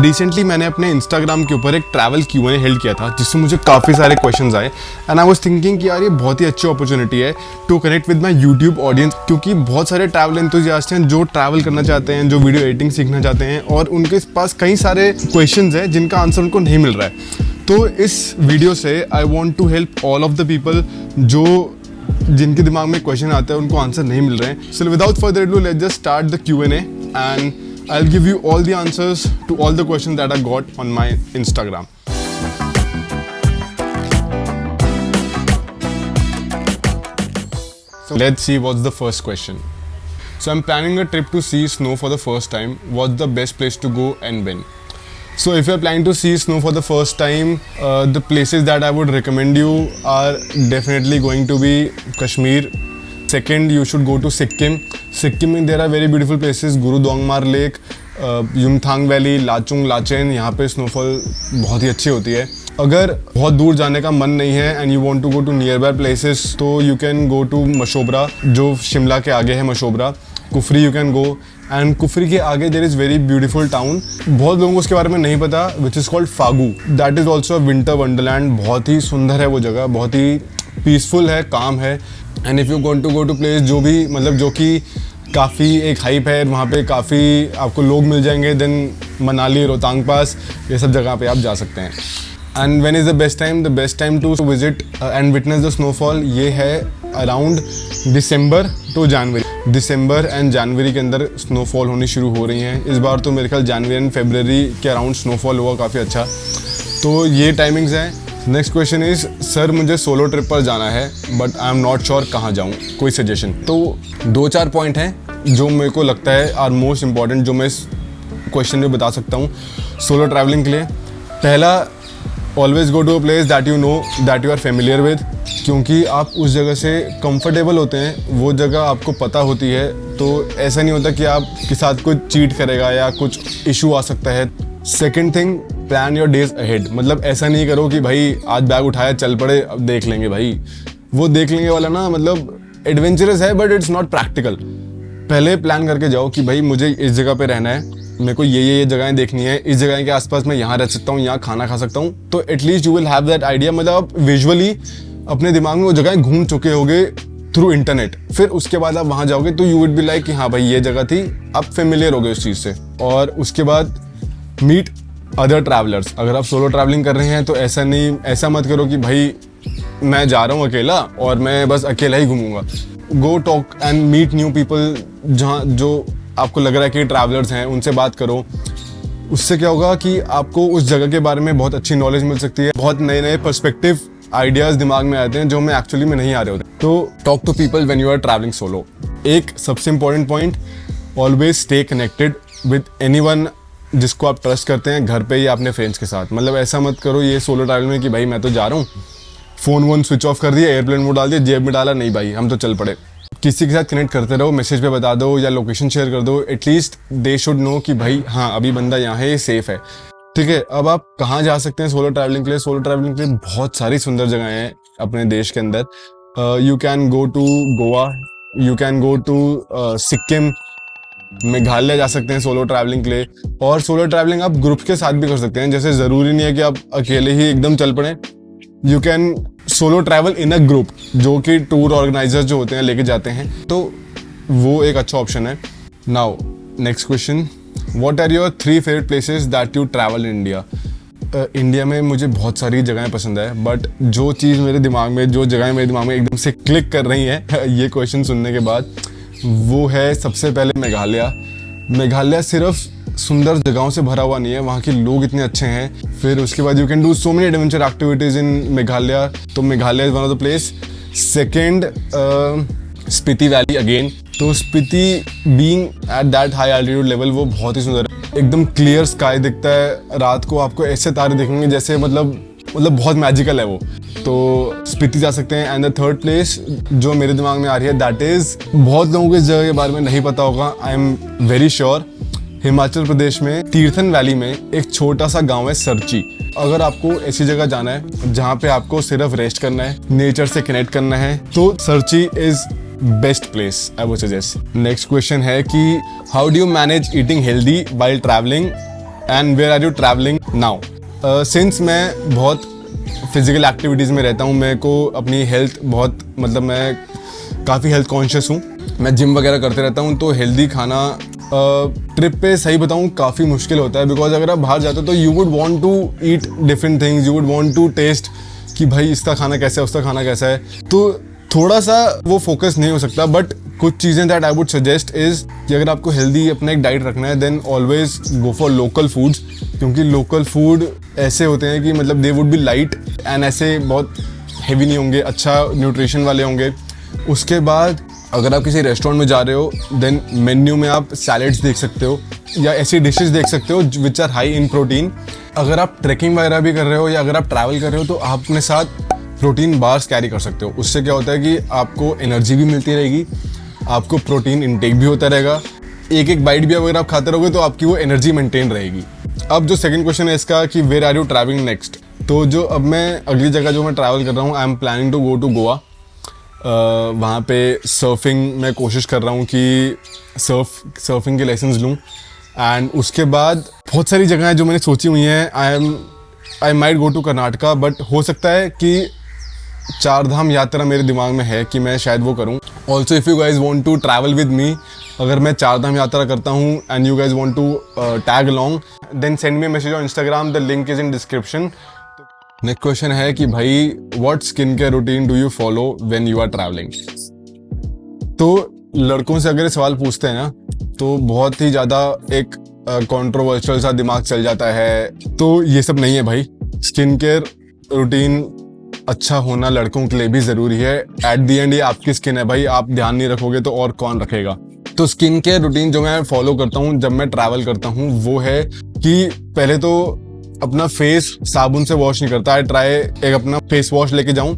Recently मैंने अपने Instagram के ऊपर एक ट्रैवल Q&A हेल्ड किया था जिसमें मुझे काफ़ी सारे क्वेश्चंस आए एंड आई वाज थिंकिंग कि यार ये बहुत ही अच्छी अपॉर्चुनिटी है to connect with my YouTube audience, क्योंकि बहुत सारे ट्रैवल एंथुसियास्ट हैं जो ट्रैवल करना चाहते हैं, जो वीडियो एडिटिंग सीखना चाहते हैं और उनके पास कई सारे क्वेश्चंस हैं जिनका आंसर उनको नहीं मिल रहा है। तो इस वीडियो से I want to help all of the people जिनके दिमाग में क्वेश्चन आता है उनको आंसर नहीं मिल रहे हैं। So without further ado let's just start the Q&A and I'll give you all the answers to all the questions that I got on my Instagram. So let's see what's the first question. So I'm planning a trip to see snow for the first time. What's the best place to go and when? So if you're planning to see snow for the first time, the places that I would recommend you are definitely going to be Kashmir. Second, you should go to Sikkim. Sikkim में there are very beautiful places, Gurudongmar lake, Yumthang valley, Lachung, Lachen, यहाँ पे snowfall बहुत ही अच्छी होती है। अगर बहुत दूर जाने का मन नहीं है and you want to go to nearby places तो you can go to Mashobra, जो शिमला के आगे है Mashobra. Kufri you can go, and Kufri के आगे there is very beautiful town, बहुत लोगों को उसके बारे में नहीं पता, which is called Phagu. That is also a winter wonderland, बहुत ही सुंदर है वो जगह, बहुत ही पीसफुल है, काम है। And if you want to go to place जो कि काफ़ी एक हाइप है, वहाँ पे काफ़ी आपको लोग मिल जाएंगे, देन मनाली, रोहतांग पास, ये सब जगह पे आप जा सकते हैं। And when is the best time? The best time to visit and witness the snowfall ये है around December to January. December and January के अंदर स्नोफॉल होनी शुरू हो रही हैं। इस बार तो मेरे ख्याल जनवरी एंड फरवरी के अराउंड स्नोफॉल हुआ काफ़ी अच्छा, तो ये टाइमिंग्स हैं। नेक्स्ट क्वेश्चन इज़, सर मुझे सोलो ट्रिप पर जाना है but I am not sure कहाँ जाऊँ, कोई सजेशन? तो 2-4 पॉइंट हैं जो मेरे को लगता है आर मोस्ट इम्पॉर्टेंट, जो मैं इस क्वेश्चन में बता सकता हूँ सोलो ट्रैवलिंग के लिए। पहला, always go to a place that you know that you are familiar with, क्योंकि आप उस जगह से कंफर्टेबल होते हैं, वो जगह आपको पता होती है, तो ऐसा नहीं होता कि आपके साथ कुछ चीट करेगा या कुछ इशू आ सकता है। Second thing, plan your days ahead, मतलब ऐसा नहीं करो कि भाई आज बैग उठाया चल पड़े अब देख लेंगे, भाई वो देख लेंगे वाला ना, मतलब एडवेंचरस है बट इट्स नॉट प्रैक्टिकल। पहले प्लान करके जाओ कि भाई मुझे इस जगह पे रहना है, मेरे को ये जगहें देखनी है, इस जगह के आसपास मैं यहाँ रह सकता हूँ, यहाँ खाना खा सकता हूँ, तो at least you will have that idea, मतलब आप विजुअली अपने दिमाग में वो जगहें घूम चुके होगे थ्रू इंटरनेट। फिर उसके बाद आप वहाँ जाओगे तो यू वुड बी लाइक कि हाँ भाई ये जगह थी, आप फेमिलियर हो गए उस चीज़ से। और उसके बाद मीट अदर ट्रैवलर्स। अगर आप सोलो ट्रैवलिंग कर रहे हैं तो ऐसा मत करो कि भाई मैं जा रहा हूँ अकेला और मैं बस अकेला ही घूमूंगा। Go talk and meet new people, जो आपको लग रहा है कि ट्रैवलर्स हैं, उनसे बात करो। उससे क्या होगा कि आपको उस जगह के बारे में बहुत अच्छी नॉलेज मिल सकती है, बहुत नए नए पर्सपेक्टिव आइडियाज़ दिमाग में आते हैं जो हमें एक्चुअली में नहीं आ रहे होते। तो talk to people when you are travelling solo. एक सबसे important point, always stay connected with anyone जिसको आप ट्रस्ट करते हैं, घर पे या अपने फ्रेंड्स के साथ। मतलब ऐसा मत करो ये सोलो ट्रैवल में कि भाई मैं तो जा रहा हूँ, फ़ोन वोन स्विच ऑफ कर दिया, एयरप्लेन मोड डाल दिया, जेब में डाला, नहीं भाई हम तो चल पड़े। किसी के साथ कनेक्ट करते रहो, मैसेज पे बता दो या लोकेशन शेयर कर दो, एटलीस्ट दे शुड नो कि भाई हाँ अभी बंदा यहाँ है, ये सेफ है। ठीक है, अब आप कहाँ जा सकते हैं सोलो ट्रैवलिंग के लिए? सोलो ट्रैवलिंग के लिए बहुत सारी सुंदर जगह हैं अपने देश के अंदर। You can go to Goa, you can go to Sikkim, Meghalaya जा सकते हैं सोलो ट्रैवलिंग के लिए। और सोलो ट्रैवलिंग आप ग्रुप के साथ भी कर सकते हैं, जैसे ज़रूरी नहीं है कि आप अकेले ही एकदम चल पड़े। You can solo travel in a group, जो कि टूर ऑर्गेनाइजर्स जो होते हैं लेके जाते हैं, तो वो एक अच्छा ऑप्शन है। Now next question, what are your 3 favourite places that you travel in India? India में मुझे बहुत सारी जगहें पसंद है, बट जो जगहें मेरे दिमाग में एकदम से क्लिक कर रही हैं ये क्वेश्चन सुनने के बाद, वो है सबसे पहले मेघालय। मेघालय सिर्फ सुंदर जगहों से भरा हुआ नहीं है, वहाँ के लोग इतने अच्छे हैं। फिर उसके बाद you can do so many adventure activities in Meghalaya, तो Meghalaya is one of the place. Second, Spiti valley again. तो Spiti being at that high altitude level वो बहुत ही सुंदर है, एकदम क्लियर स्काई दिखता है, रात को आपको ऐसे तारे दिखेंगे जैसे मतलब बहुत मैजिकल है वो, तो स्पीति जा सकते हैं। एंड द थर्ड प्लेस जो मेरे दिमाग में आ रही है, दैट इज़, बहुत लोगों को इस जगह के बारे में नहीं पता होगा, I am very sure, Himachal Pradesh में तीर्थन वैली में एक छोटा सा गांव है सरची। अगर आपको ऐसी जगह जाना है जहाँ पे आपको सिर्फ रेस्ट करना है, नेचर से कनेक्ट करना है, तो Sarchu is best place I would suggest. Next question है कि how do you manage eating healthy while travelling and where are you travelling now. Since मैं बहुत फिजिकल एक्टिविटीज़ में रहता हूँ, मेरे को अपनी हेल्थ बहुत मतलब मैं काफ़ी हेल्थ कॉन्शियस हूँ, मैं जिम वगैरह करते रहता हूँ, तो हेल्दी खाना ट्रिप पे सही बताऊँ काफ़ी मुश्किल होता है। बिकॉज अगर आप बाहर जाते हो तो you would want to eat different things, you would want to taste कि भाई इसका खाना कैसा है, उसका खाना कैसा है, तो थोड़ा सा वो फोकस नहीं हो सकता। बट कुछ चीज़ें that I would suggest is कि अगर आपको हेल्दी अपना एक डाइट रखना है then always go for local foods, क्योंकि लोकल फूड ऐसे होते हैं कि मतलब they would be light and ऐसे बहुत हेवी नहीं होंगे, अच्छा न्यूट्रिशन वाले होंगे। उसके बाद अगर आप किसी रेस्टोरेंट में जा रहे हो देन मेन्यू में आप सैलेड्स देख सकते हो या ऐसी डिशेस देख सकते हो which are high in protein. अगर आप ट्रैकिंग वगैरह भी कर रहे हो या अगर आप ट्रैवल कर रहे हो तो आप अपने साथ प्रोटीन बार्स कैरी कर सकते हो। उससे क्या होता है कि आपको एनर्जी भी मिलती रहेगी, आपको प्रोटीन इनटेक भी होता रहेगा, एक एक बाइट भी अगर आप खाते रहोगे तो आपकी वो एनर्जी मेंटेन रहेगी। अब जो सेकंड क्वेश्चन है इसका कि where are you travelling next, तो जो अब मैं अगली जगह जो मैं ट्रैवल कर रहा हूँ, I am planning to go to Goa. वहाँ पे सर्फिंग मैं कोशिश कर रहा हूँ कि सर्फिंग के लेसन्स लूँ। एंड उसके बाद बहुत सारी जगहें जो मैंने सोची हुई हैं, I might go to Karnataka, but हो सकता है कि चार धाम यात्रा मेरे दिमाग में है कि मैं शायद वो करूं। Also if you guys want to travel with me, अगर मैं चार धाम यात्रा करता हूं and you guys want to tag along then send me message on Instagram, the link is in description. Next question है कि भाई what skin care routine do you follow when you are travelling. तो लड़कों से अगर ये सवाल पूछते हैं ना तो बहुत ही ज़्यादा एक कंट्रोवर्शियल सा दिमाग चल जाता है, तो ये सब नहीं है भाई। स्किन केयर रूटीन अच्छा होना लड़कों के लिए भी ज़रूरी है। एट दी एंड ये आपकी स्किन है भाई, आप ध्यान नहीं रखोगे तो और कौन रखेगा। तो स्किन केयर रूटीन जो मैं फॉलो करता हूँ जब मैं ट्रैवल करता हूँ वो है कि पहले तो अपना फेस साबुन से वॉश नहीं करता, ट्राई एक अपना फेस वॉश लेके जाऊँ,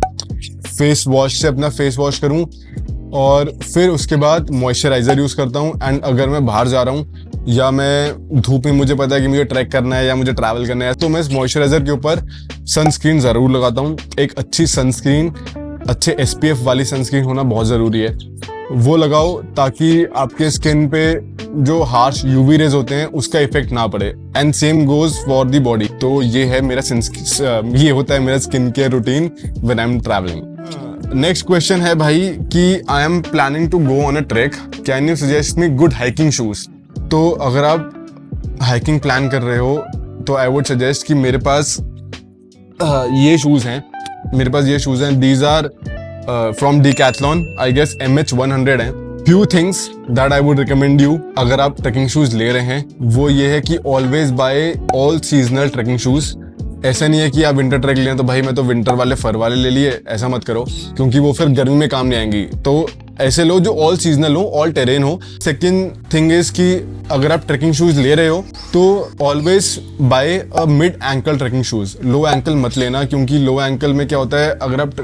फेस वॉश से अपना फेस वॉश करूँ और फिर उसके बाद मॉइस्चराइज़र यूज़ करता हूँ। एंड अगर मैं बाहर जा रहा हूँ या मैं धूप में मुझे पता है कि मुझे ट्रैक करना है या मुझे ट्रैवल करना है तो मैं इस मॉइस्चराइज़र के ऊपर सनस्क्रीन ज़रूर लगाता हूँ। एक अच्छी सनस्क्रीन, अच्छे SPF वाली सनस्क्रीन होना बहुत ज़रूरी है, वो लगाओ ताकि आपके स्किन पे जो हार्श UV रेज होते हैं उसका इफेक्ट ना पड़े। And same goes for the body. तो ये है मेरा ये होता है मेरा skin care routine when I am travelling. Next question है भाई कि I am planning to go on a trek, can you suggest me good hiking shoes. तो अगर आप हाइकिंग प्लान कर रहे हो तो आई वुड सजेस्ट कि मेरे पास ये शूज़ हैं, मेरे पास ये शूज़ हैं, these are from Decathlon, I guess MH100 हैं। Few things that I would recommend you अगर आप ट्रैकिंग शूज़ ले रहे हैं वो ये है कि always buy all seasonal trekking shoes. ऐसा नहीं है कि आप विंटर ट्रैक लें तो भाई मैं तो विंटर वाले फर वाले ले लिए, ऐसा मत करो क्योंकि वो फिर गर्मी में काम नहीं आएंगी। तो ऐसे लो जो ऑल सीजनल हो, ऑल टेरेन हो। सेकेंड थिंग इज कि अगर आप ट्रैकिंग शूज ले रहे हो तो always buy a mid ankle trekking shoes. Low ankle मत लेना क्योंकि लो एंकल में क्या होता है, अगर आप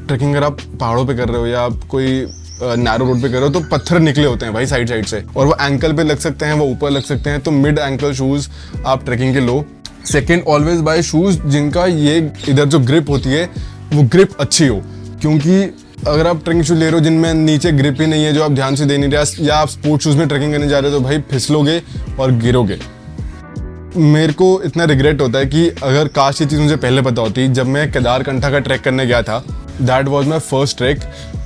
ट्रैकिंग अगर आप पहाड़ों पे कर रहे हो या आप कोई नैरो रोड पे कर रहे हो तो पत्थर निकले होते हैं भाई साइड से और वो एंकल पे लग सकते हैं, वो ऊपर लग सकते हैं। तो मिड एंकल शूज आप ट्रैकिंग के लो। सेकेंड, ऑलवेज बाय शूज जिनका ये इधर जो ग्रिप होती है वो ग्रिप अच्छी हो, क्योंकि अगर आप ट्रैकिंग शूज ले रहे हो जिनमें नीचे ग्रिप ही नहीं है, जो आप ध्यान से दे नहीं रहे, या आप स्पोर्ट्स शूज में ट्रैकिंग करने जा रहे हो तो भाई फिसलोगे और गिरोगे। मेरे को इतना रिग्रेट होता है कि अगर काश ये चीज़ मुझे पहले पता होती। जब मैं केदारकंठा का ट्रैक करने गया था, that was my first track,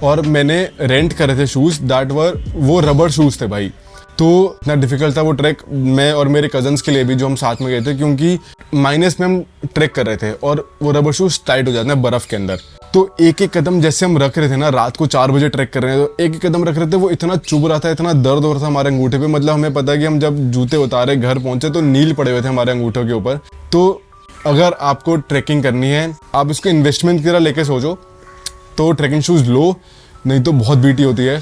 और मैंने रेंट करे थे शूज़ दैट वर, वो रबर शूज़ थे भाई। तो इतना डिफिकल्ट था वो ट्रैक मैं और मेरे कजन्स के लिए भी जो हम साथ में गए थे, क्योंकि माइनस में हम ट्रैक कर रहे थे और वो रबर शूज़ टाइट हो जाते हैं बर्फ़ के अंदर। तो एक एक कदम जैसे हम रख रहे थे ना, रात को 4 बजे ट्रैक कर रहे हैं तो एक एक कदम रख रहे थे, वो इतना चुभ रहा था, इतना दर्द हो रहा था हमारे अंगूठे पे। मतलब हमें पता है कि हम जब जूते उतारे घर पहुंचे तो नील पड़े हुए थे हमारे अंगूठों के ऊपर। तो अगर आपको ट्रैकिंग करनी है, आप इसको इन्वेस्टमेंट की तरह लेके सोचो तो ट्रैकिंग शूज़ लो, नहीं तो बहुत बीटी होती है।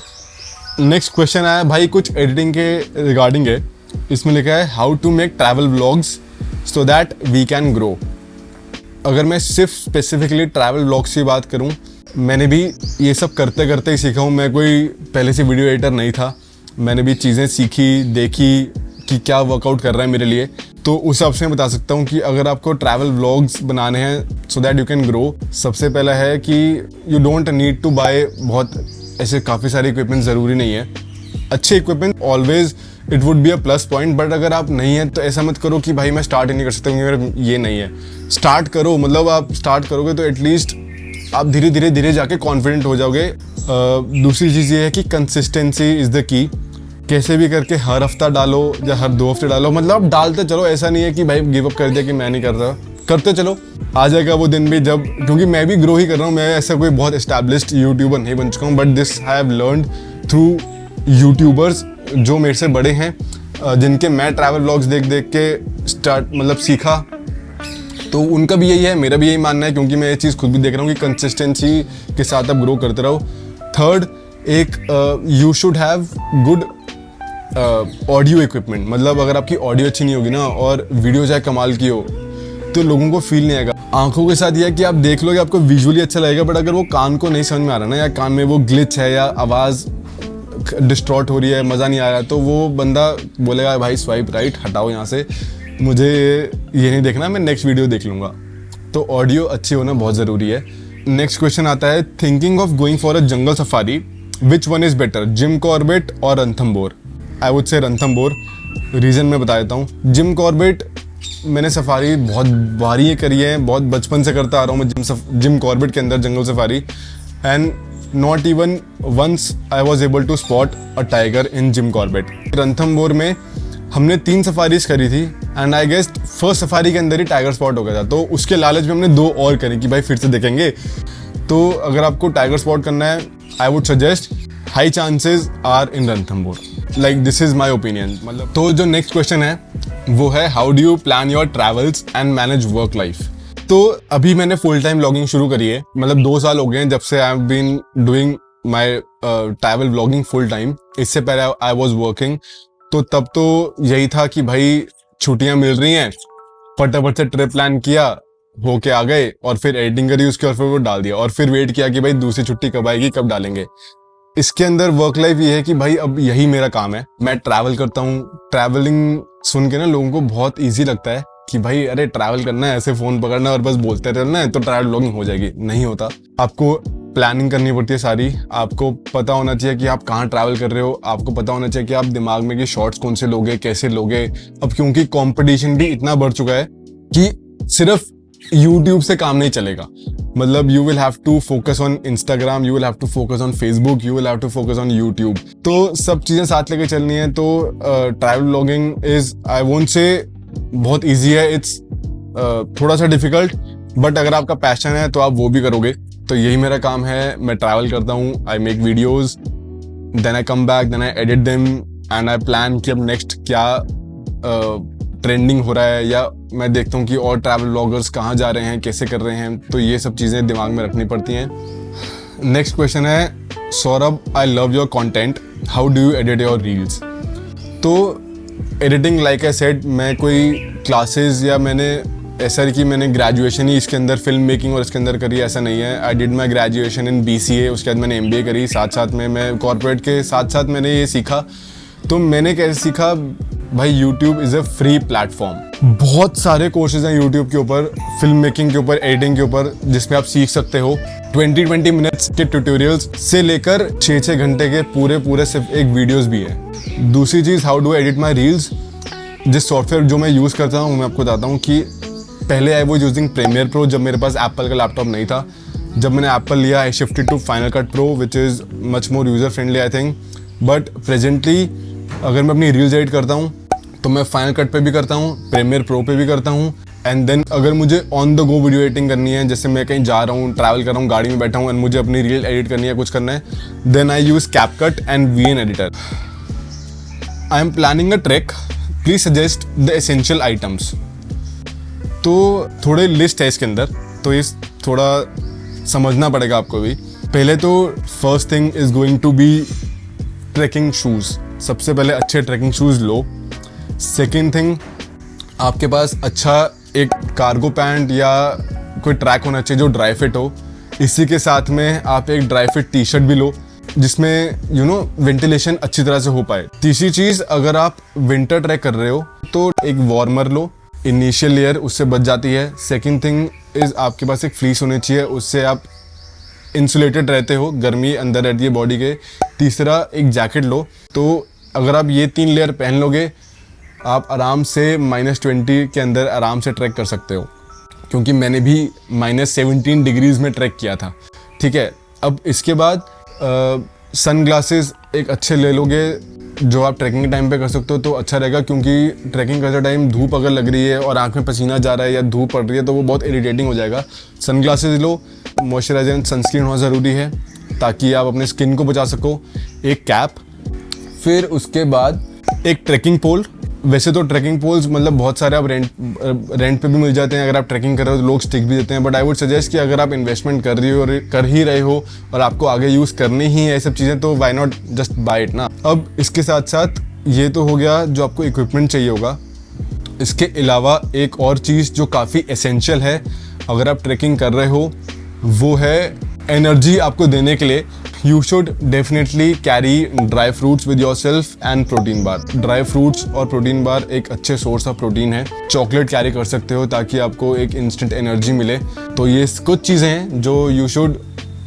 नेक्स्ट क्वेश्चन आया भाई कुछ एडिटिंग के रिगार्डिंग है। इसमें लिखा है how to make travel vlogs so that we can grow. अगर मैं सिर्फ स्पेसिफिकली ट्रैवल व्लॉग्स की बात करूं, मैंने भी ये सब करते करते ही सीखा हूं। मैं कोई पहले से वीडियो एडिटर नहीं था, मैंने भी चीज़ें सीखी, देखी कि क्या वर्कआउट कर रहा है मेरे लिए। तो उस हिसाब से मैं बता सकता हूँ कि अगर आपको ट्रैवल व्लॉग्स बनाने हैं so that you can grow, सबसे पहला है कि you don't need to buy बहुत ऐसे काफ़ी सारे इक्विपमेंट ज़रूरी नहीं है। अच्छे equipment always it would be a plus point. But अगर आप नहीं है तो ऐसा मत करो कि भाई मैं स्टार्ट ही नहीं कर सकता क्योंकि मेरा ये नहीं है। स्टार्ट करो, मतलब आप स्टार्ट करोगे तो एटलीस्ट आप धीरे धीरे जाके कॉन्फिडेंट हो जाओगे। दूसरी चीज़ ये है कि कंसिस्टेंसी इज़ द की। कैसे भी करके हर हफ्ता डालो या हर 2 हफ्ते डालो, मतलब आप डालते चलो। ऐसा नहीं है कि भाई गिव अप कर दिया कि मैं नहीं करता, करते चलो। आ जाएगा वो दिन भी जब, क्योंकि मैं भी ग्रो ही कर रहा हूँ, मैं ऐसा कोई बहुत एस्टैब्लिश्ड यूट्यूबर नहीं बन चुका हूँ। But this I have learned through YouTubers जो मेरे से बड़े हैं, जिनके मैं ट्रैवल व्लॉग्स देख के स्टार्ट मतलब सीखा। तो उनका भी यही है, मेरा भी यही मानना है, क्योंकि मैं ये चीज़ खुद भी देख रहा हूँ कि कंसिस्टेंसी के साथ आप ग्रो करते रहो। थर्ड, एक you should have good audio equipment. मतलब अगर आपकी ऑडियो अच्छी नहीं होगी ना और वीडियो चाहे कमाल की हो तो लोगों को फील नहीं आएगा। आंखों के साथ यह है कि आप देख लोगे, आपको विजुअली अच्छा लगेगा, बट अगर वो कान को नहीं समझ में आ रहा ना, या कान में वो ग्लिच है या आवाज़ डिस्ट्रॉर्ट हो रही है, मज़ा नहीं आ रहा, तो वो बंदा बोलेगा भाई स्वाइप राइट, हटाओ यहाँ से, मुझे ये नहीं देखना, मैं नेक्स्ट वीडियो देख लूँगा। तो ऑडियो अच्छी होना बहुत ज़रूरी है। नेक्स्ट क्वेश्चन आता है, thinking of going for a jungle safari, which one is better, Jim Corbett और Ranthambore? I would say Ranthambore. Reason मैं बता देता हूँ। जिम कॉर्बेट मैंने सफारी बहुत बारी करी है, बहुत बचपन से करता आ रहा हूँ मैं जिम कॉर्बेट के अंदर जंगल safari, and not even once I was able to spot a tiger in Jim Corbett. Ranthambore में हमने 3 सफारीज करी थी and I guess first safari के अंदर ही टाइगर स्पॉट हो गया था, तो उसके लालच में हमने 2 और करी कि भाई फिर से देखेंगे। तो अगर आपको टाइगर स्पॉट करना है, I would suggest high chances are in Ranthambore. Like this is my opinion. मतलब तो जो नेक्स्ट क्वेश्चन है वो है, how do you plan your travels and manage work life? तो अभी मैंने फुल टाइम व्लॉगिंग शुरू करी है, मतलब 2 साल हो गए हैं जब से I have been doing my travel vlogging full time. इससे पहले आई वॉज वर्किंग, तो तब तो यही था कि भाई छुट्टियां मिल रही हैं, फटाफट से ट्रिप प्लान किया, होके आ गए, और फिर एडिटिंग करी उसकी और फिर वो डाल दिया, और फिर वेट किया कि भाई दूसरी छुट्टी कब आएगी, कब डालेंगे। इसके अंदर वर्क लाइफ ये है कि भाई अब यही मेरा काम है, मैं ट्रैवल करता हूँ। ट्रैवलिंग सुन के ना लोगों को बहुत ईजी लगता है कि भाई अरे ट्रैवल करना है, ऐसे फोन पकड़ना है और बस बोलते रहना है तो ट्रैवल व्लॉगिंग हो जाएगी। नहीं होता, आपको प्लानिंग करनी पड़ती है सारी। आपको पता होना चाहिए कि आप कहाँ ट्रैवल कर रहे हो, आपको पता होना चाहिए कि आप दिमाग में कि शॉर्ट्स कौन से लोगे, कैसे लोगे। अब क्योंकि कंपटीशन भी इतना बढ़ चुका है कि सिर्फ YouTube से काम नहीं चलेगा। मतलब you will have to focus on Instagram, you will have to focus on Facebook, you will have to focus on YouTube. तो सब चीज़ें साथ लेके चलनी है। तो travel vlogging is, I won't say बहुत ईजी है, इट्स थोड़ा सा डिफिकल्ट, बट अगर आपका पैशन है तो आप वो भी करोगे। तो यही मेरा काम है, मैं ट्रैवल करता हूँ, I make videos, then I come back, then I edit them and I plan कि अब नेक्स्ट क्या ट्रेंडिंग हो रहा है, या मैं देखता हूँ कि और ट्रैवल व्लॉगर्स कहाँ जा रहे हैं, कैसे कर रहे हैं। तो ये सब चीज़ें दिमाग में रखनी पड़ती हैं। नेक्स्ट क्वेश्चन है, Saurabh I love your content, how do you edit your reels? तो एडिटिंग लाइक आई सेड, मैं कोई क्लासेस या मैंने ऐसा कि मैंने ग्रेजुएशन ही इसके अंदर फिल्म मेकिंग और इसके अंदर करी, ऐसा नहीं है। I did my graduation in BCA, उसके बाद मैंने MBA करी, साथ साथ में मैं कॉर्पोरेट के साथ साथ मैंने ये सीखा। तो मैंने कैसे सीखा भाई, YouTube is a free platform. बहुत सारे कोर्सेज हैं यूट्यूब के ऊपर, फिल्म मेकिंग के ऊपर, एडिटिंग के ऊपर, जिसमें आप सीख सकते हो। 20 मिनट्स के ट्यूटोरियल्स से लेकर 6 घंटे के पूरे सिर्फ एक वीडियोस भी है। दूसरी चीज़, how do edit my reels? जिस सॉफ्टवेयर जो मैं यूज़ करता हूँ मैं आपको बताता हूँ कि पहले I was using Premiere Pro, जब मेरे पास एप्पल का लैपटॉप नहीं था। जब मैंने एप्पल लिया, I shifted to Final Cut Pro, which is much more user friendly I think. But presently अगर मैं अपनी रील्स एडिट करता हूँ तो मैं फाइनल कट पे भी करता हूँ, प्रीमियर प्रो पे भी करता हूँ। एंड देन अगर मुझे on the go video editing करनी है, जैसे मैं कहीं जा रहा हूँ, ट्रैवल कर रहा हूँ, गाड़ी में बैठा हूँ एंड मुझे अपनी रील एडिट करनी है, कुछ करना है, then I use CapCut and VN editor. I am planning a trek, please suggest the essential items. तो थोड़े लिस्ट है इसके अंदर, तो इस थोड़ा समझना पड़ेगा आपको भी। पहले तो first thing is going to be trekking shoes. सबसे पहले अच्छे ट्रैकिंग शूज़ लो। सेकेंड थिंग, आपके पास अच्छा एक कार्गो पैंट या कोई ट्रैक होना चाहिए जो ड्राई फिट हो। इसी के साथ में आप एक ड्राई फिट टी-शर्ट भी लो, जिसमें वेंटिलेशन अच्छी तरह से हो पाए। तीसरी चीज़, अगर आप विंटर ट्रैक कर रहे हो तो एक वार्मर लो, इनिशियल लेयर उससे बच जाती है। सेकेंड थिंग इज़ आपके पास एक फ्लीस होनी चाहिए, उससे आप इंसुलेटेड रहते हो, गर्मी अंदर रहती है बॉडी के। तीसरा, एक जैकेट लो। तो अगर आप ये 3 लेयर पहन लोगे, आप आराम से -20 के अंदर आराम से ट्रैक कर सकते हो, क्योंकि मैंने भी -17 डिग्रीज में ट्रैक किया था। ठीक है, अब इसके बाद सन ग्लासेस एक अच्छे ले लोगे जो आप ट्रैकिंग के टाइम पे कर सकते हो तो अच्छा रहेगा, क्योंकि ट्रैकिंग करते टाइम धूप अगर लग रही है और आंख में पसीना जा रहा है या धूप पड़ रही है तो वो बहुत इरिटेटिंग हो जाएगा। सन ग्लासेस लो, मॉइस्चराइजर एंड सनस्क्रीन होना ज़रूरी है ताकि आप अपने स्किन को बचा सको, एक कैप, फिर उसके बाद एक ट्रैकिंग पोल। वैसे तो ट्रैकिंग पोल्स मतलब बहुत सारे आप रेंट पे भी मिल जाते हैं, अगर आप ट्रैकिंग कर रहे हो तो लोग स्टिक भी देते हैं, बट आई वुड सजेस्ट कि अगर आप इन्वेस्टमेंट कर ही रहे हो और आपको आगे यूज़ करनी ही है ये सब चीज़ें, तो why not just buy it ना। अब इसके साथ साथ ये तो हो गया जो आपको इक्विपमेंट चाहिए होगा। इसके अलावा एक और चीज़ जो काफ़ी एसेंशियल है अगर आप ट्रैकिंग कर रहे हो, वो है एनर्जी आपको देने के लिए you should definitely carry dry fruits with your self and protein bar. Dry fruits और प्रोटीन बार एक अच्छे सोर्स ऑफ प्रोटीन है। चॉकलेट कैरी कर सकते हो ताकि आपको एक इंस्टेंट एनर्जी मिले। तो ये कुछ चीज़ें हैं जो you should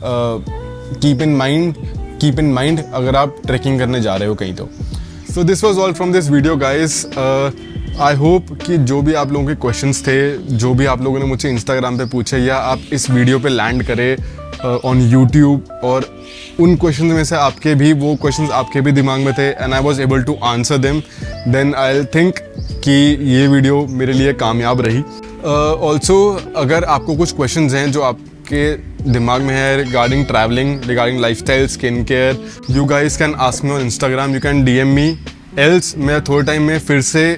keep in mind अगर आप ट्रैकिंग करने जा रहे हो कहीं तो। So this was all from this video guys. I hope कि जो भी आप लोगों के क्वेश्चंस थे, जो भी आप लोगों ने मुझे इंस्टाग्राम पे पूछे या आप इस वीडियो पे लैंड करें ऑन यूट्यूब, और उन क्वेश्चंस में से आपके भी वो क्वेश्चंस आपके भी दिमाग में थे and I was able to answer them, then I think कि ये वीडियो मेरे लिए कामयाब रही। ऑल्सो अगर आपको कुछ क्वेश्चंस हैं जो आपके दिमाग में है regarding travelling, regarding lifestyle, skin care, you guys can ask me on Instagram, you can DM me, else मैं थोड़े टाइम में फिर से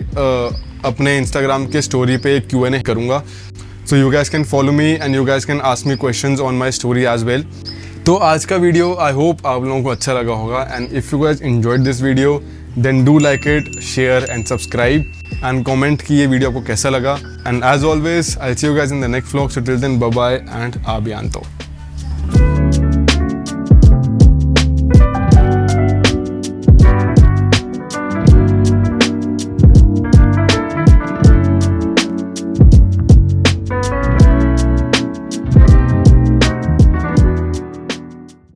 अपने इंस्टाग्राम के स्टोरी पे Q&A करूँगा। So you guys can follow me and you guys can ask me questions on my story as well. तो आज का वीडियो आई होप आप लोगों को अच्छा लगा होगा, and if you guys enjoyed this video then do like it, share and subscribe and comment कि ये वीडियो आपको कैसा लगा, and as always I'll see you guys in the next vlog. So till then bye bye and uh bientôt.